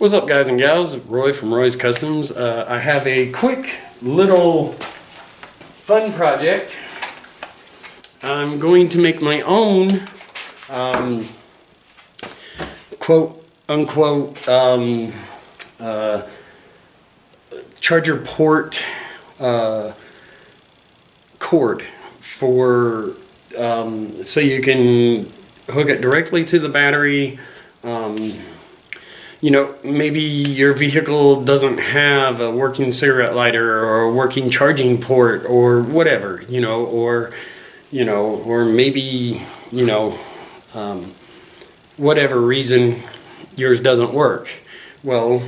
What's up, guys and gals? Roy from Roy's Customs. I have a quick little fun project. I'm going to make my own quote unquote charger port cord for so you can hook it directly to the battery. You know, maybe your vehicle doesn't have a working cigarette lighter or a working charging port or whatever, or maybe, whatever reason yours doesn't work. Well,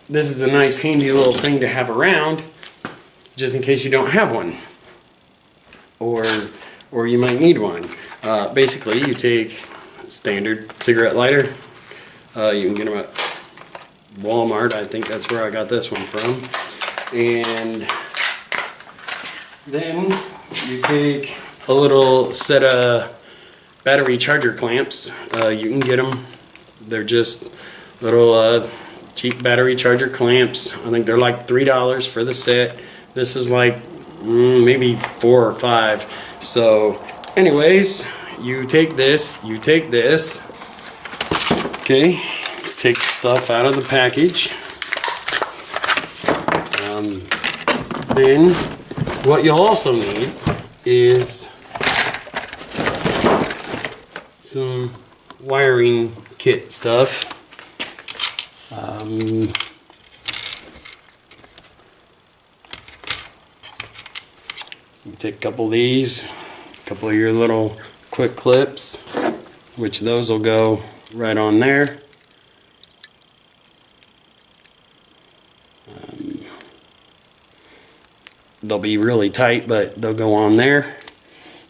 this is a nice handy little thing to have around just in case you don't have one, or you might need one. Basically, you take a standard cigarette lighter. You can get them at Walmart. I think that's where I got this one from. And then you take a little set of battery charger clamps. You can get them. They're just little cheap battery charger clamps. I think they're like $3 for the set. This is like maybe $4 or $5. So anyways, you take this, okay, take the stuff out of the package. Then what you'll also need is some wiring kit stuff. You take a couple of these, a couple of your little quick clips, which those will go right on there. They'll be really tight, but they'll go on there.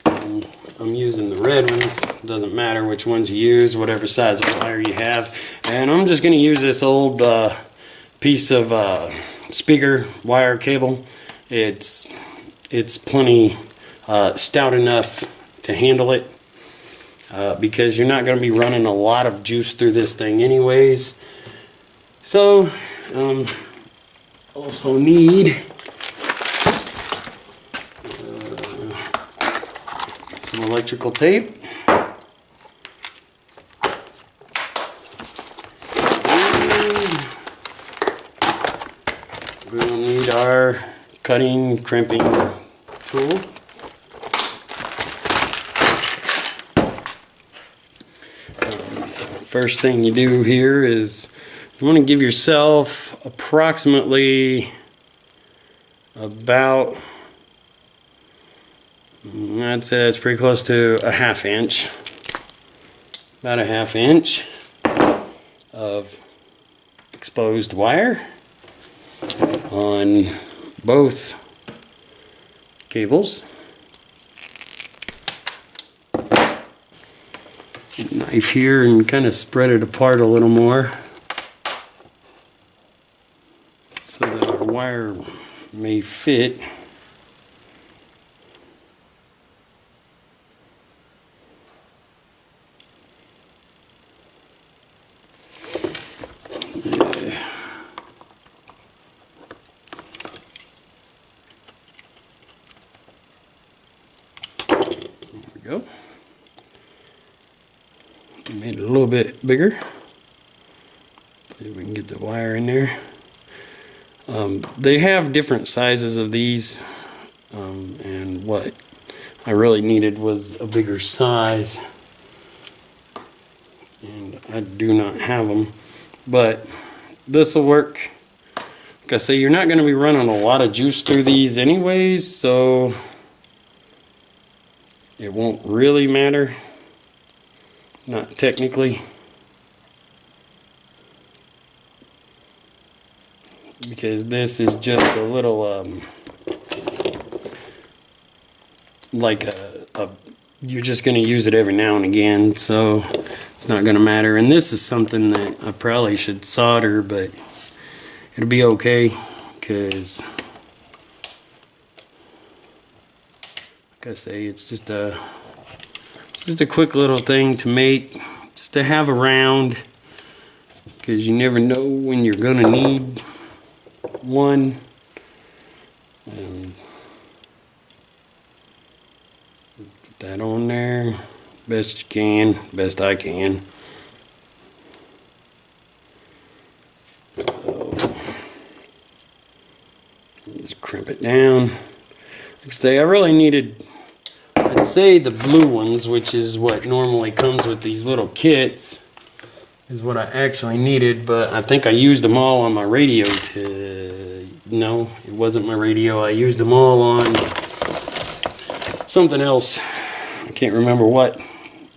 I'm using the red ones. Doesn't matter which ones you use, whatever size of wire you have. And I'm just going to use this old piece of speaker wire cable. It's plenty stout enough to handle it, because you're not going to be running a lot of juice through this thing anyways. So also need some electrical tape. We'll need our cutting, crimping tool. First thing you do here is you want to give yourself approximately about, I'd say it's pretty close to a ½ inch. About a ½ inch of exposed wire on both cables. Knife here and kind of spread it apart a little more so that our wire may fit. Go. Made it a little bit bigger. See if we can get the wire in there. They have different sizes of these, and what I really needed was a bigger size, and I do not have them, but this will work. Like I say, you're not going to be running a lot of juice through these anyways, so it won't really matter. Not technically, because this is just a little like you're just going to use it every now and again, so it's not going to matter. And this is something that I probably should solder, but it'll be okay, because like I say, it's just a quick little thing to make, just to have around. because you never know when you're gonna need one. Put that on there best you can, best I can. So just crimp it down. Like I say, I really needed, I'd say the blue ones, which is what normally comes with these little kits, is what I actually needed, but I think I used them all on my radio no, it wasn't my radio. I used them all on something else. I can't remember what.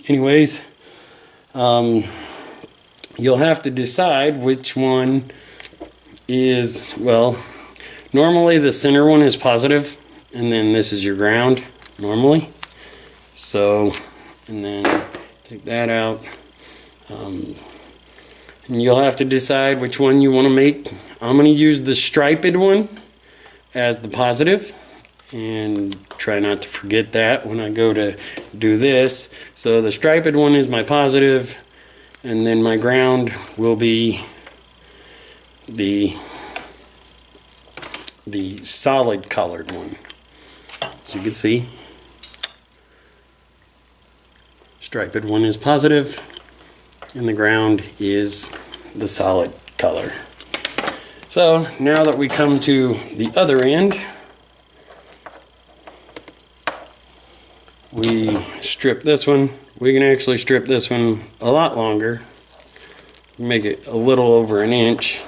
Anyways, you'll have to decide which one is, well, normally the center one is positive, and then this is your ground, normally. So, and then take that out. And you'll have to decide which one you want to make. I'm going to use the striped one as the positive, and try not to forget that when I go to do this. So the striped one is my positive, and then my ground will be the solid colored one. As you can see, striped one is positive, and the ground is the solid color. So now that we come to the other end, we strip this one. We can actually strip this one a lot longer, make it a little over an inch,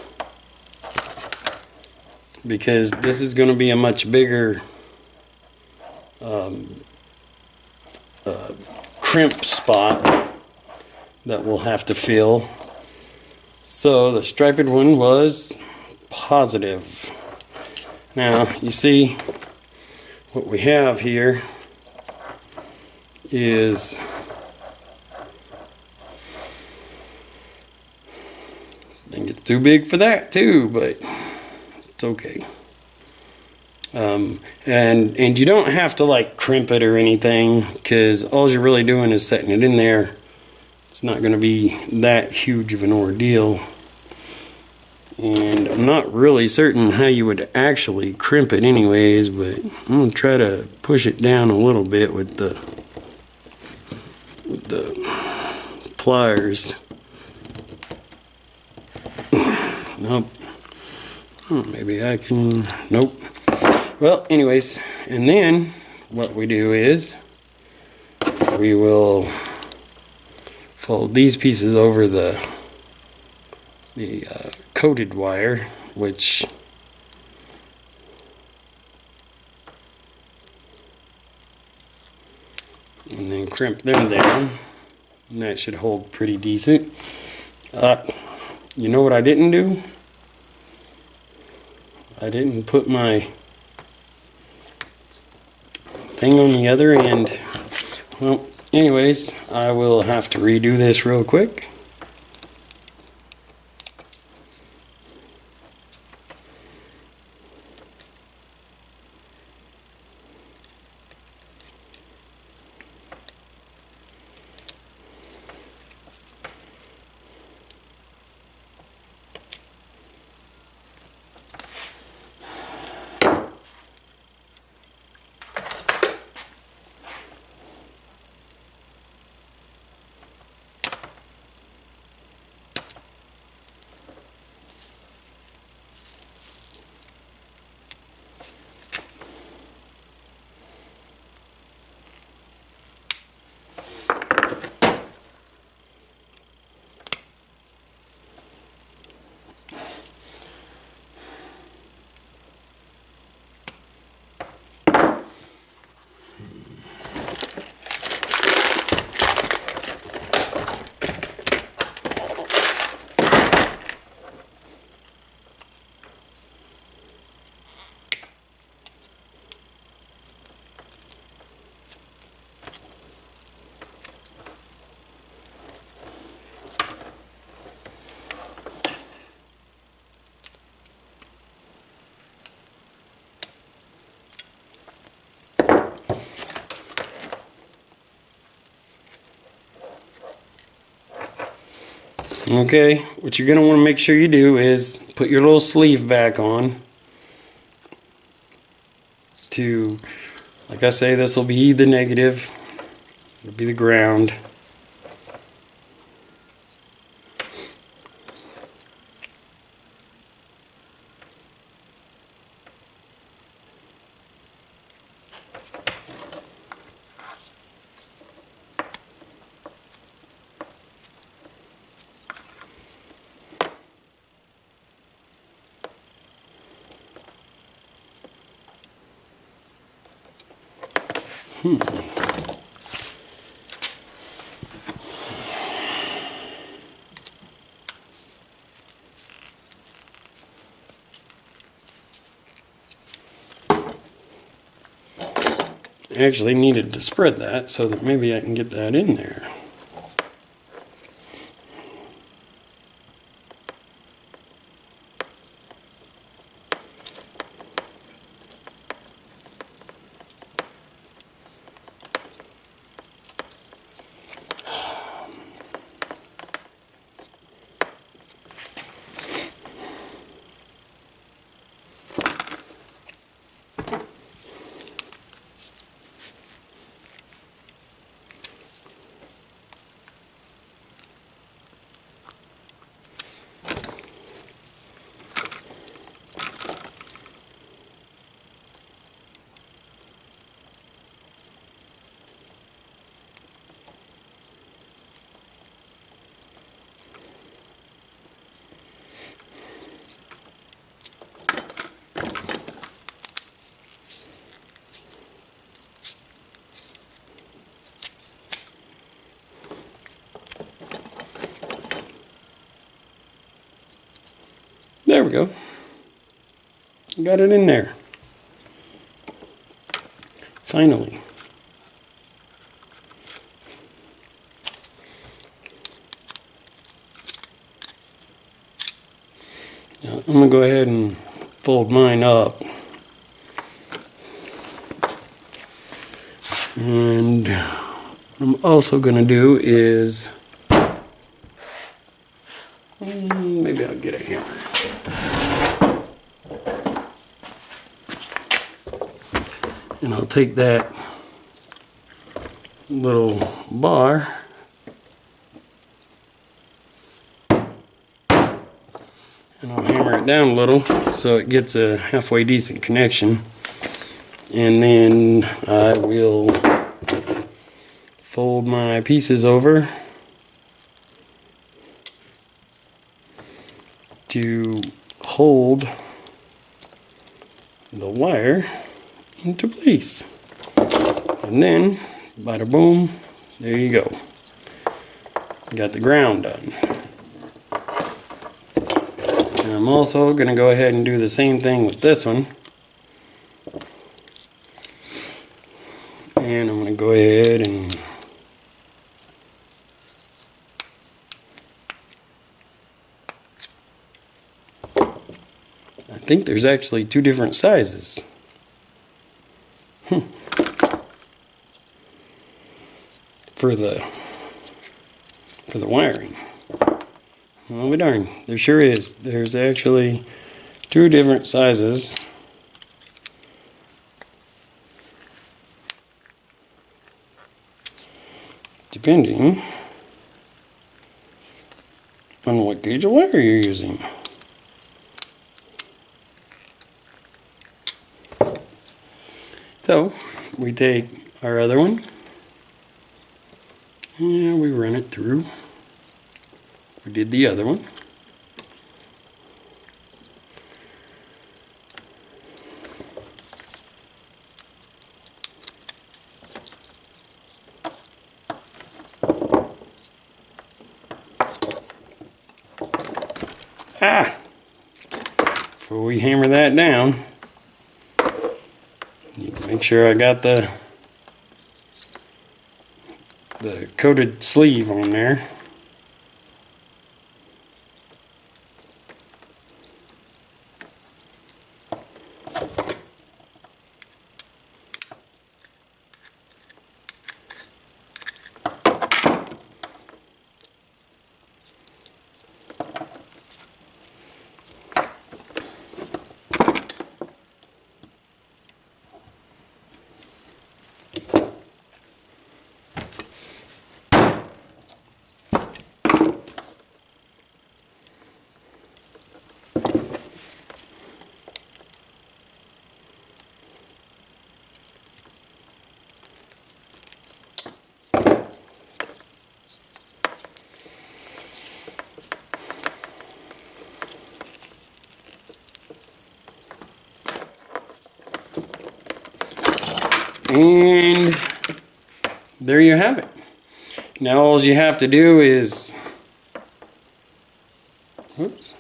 because this is going to be a much bigger crimp spot that we'll have to fill. So the striped one was positive. Now you see what we have here is I think it's too big for that too, but it's okay. And you don't have to like crimp it or anything, because all you're really doing is setting it in there. It's not going to be that huge of an ordeal. And I'm not really certain how you would actually crimp it anyways, but I'm going to try to push it down a little bit with the pliers. Nope. Oh, maybe I can, nope. Well, anyways, and then what we do is we will fold these pieces over the coated wire, which and then crimp them down, and that should hold pretty decent. You know what I didn't do? I didn't put my thing on the other end. Well, anyways, I will have to redo this real quick. Okay, what you're going to want to make sure you do is put your little sleeve back on to, like I say, this will be the negative, it'll be the ground. I actually needed to spread that so that maybe I can get that in there. There we go. Got it in there. Finally. Now, I'm going to go ahead and fold mine up. And what I'm also going to do is, maybe I'll get a hammer. And I'll take that little bar and I'll hammer it down a little so it gets a halfway decent connection. And then I will fold my pieces over to hold the wire into place. And then, bada boom, there you go. Got the ground done. And I'm also going to go ahead and do the same thing with this one. And I'm going to go ahead and I think there's actually two different sizes. For the wiring. Well, be darned, there sure is. There's actually two different sizes. Depending on what gauge of wire you're using. So, we take our other one and we run it through. We did the other one. Before we hammer that down, make sure I got the coated sleeve on there. And there you have it. Now all you have to do is, oops,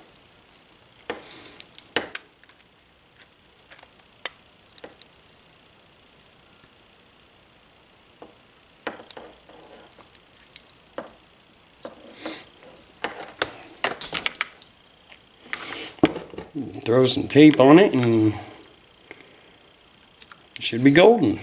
throw some tape on it and it should be golden.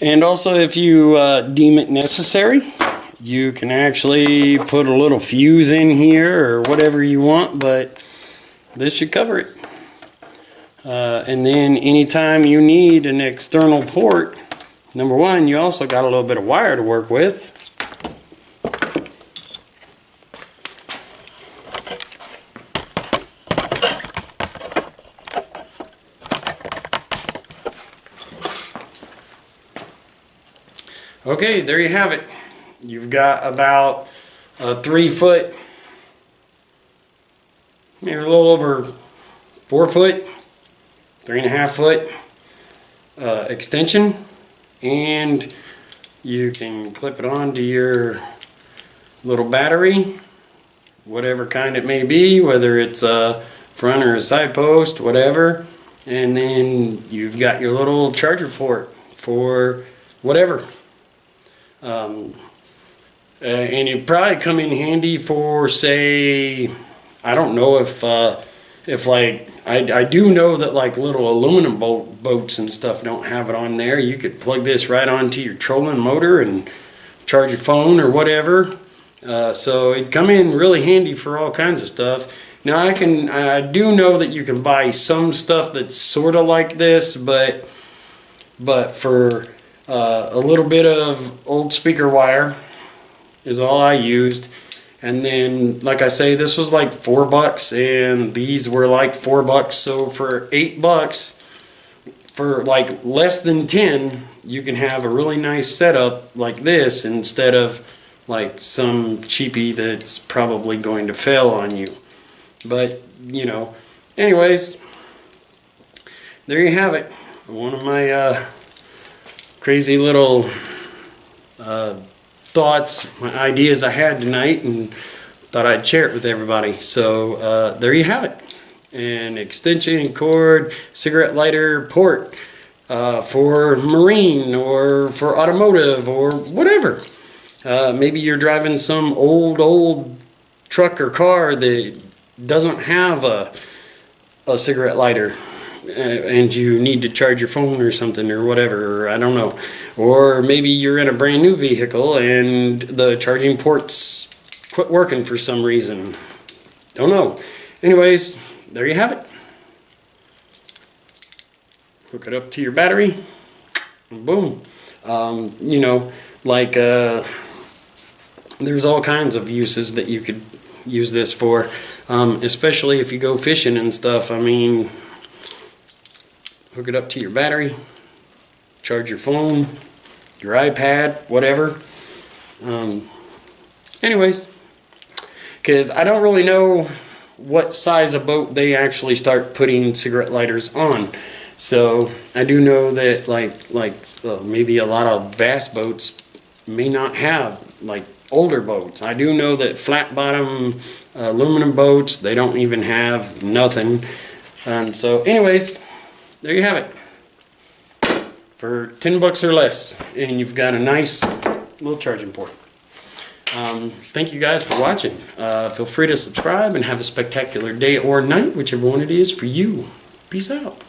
And also, if you deem it necessary, you can actually put a little fuse in here or whatever you want, but this should cover it. And then anytime you need an external port, number one, you also got a little bit of wire to work with. Okay, there you have it. You've got about a 3 foot, maybe a little over 4 foot, 3.5 foot extension, and you can clip it on to your little battery, whatever kind it may be, whether it's a front or a side post, whatever, and then you've got your little charger port for whatever. And it'd probably come in handy for, say, I don't know if like, I do know that like little aluminum boats and stuff don't have it on there. You could plug this right onto your trolling motor and charge your phone or whatever. So it'd come in really handy for all kinds of stuff. Now I do know that you can buy some stuff that's sort of like this, but for a little bit of old speaker wire is all I used. And then, like I say, this was like $4 and these were like $4. So for $8, for like less than 10, you can have a really nice setup like this instead of like some cheapie that's probably going to fail on you. But, you know, anyways, there you have it. One of my crazy little thoughts, my ideas I had tonight, and thought I'd share it with everybody. So there you have it. An extension cord cigarette lighter port for marine or for automotive or whatever. Maybe you're driving some old truck or car that doesn't have a cigarette lighter, and you need to charge your phone or something or whatever, or I don't know. Or maybe you're in a brand new vehicle and the charging ports quit working for some reason. Don't know. Anyways, there you have it. Hook it up to your battery, and boom. You know, like there's all kinds of uses that you could use this for, especially if you go fishing and stuff. I mean, hook it up to your battery, charge your phone, your iPad, whatever. Anyways, because I don't really know what size of boat they actually start putting cigarette lighters on. So I do know that maybe a lot of bass boats may not have like older boats. I do know that flat bottom aluminum boats, they don't even have nothing. And so anyways, there you have it. For 10 bucks or less, and you've got a nice little charging port. Thank you guys for watching. Feel free to subscribe and have a spectacular day or night, whichever one it is for you. Peace out.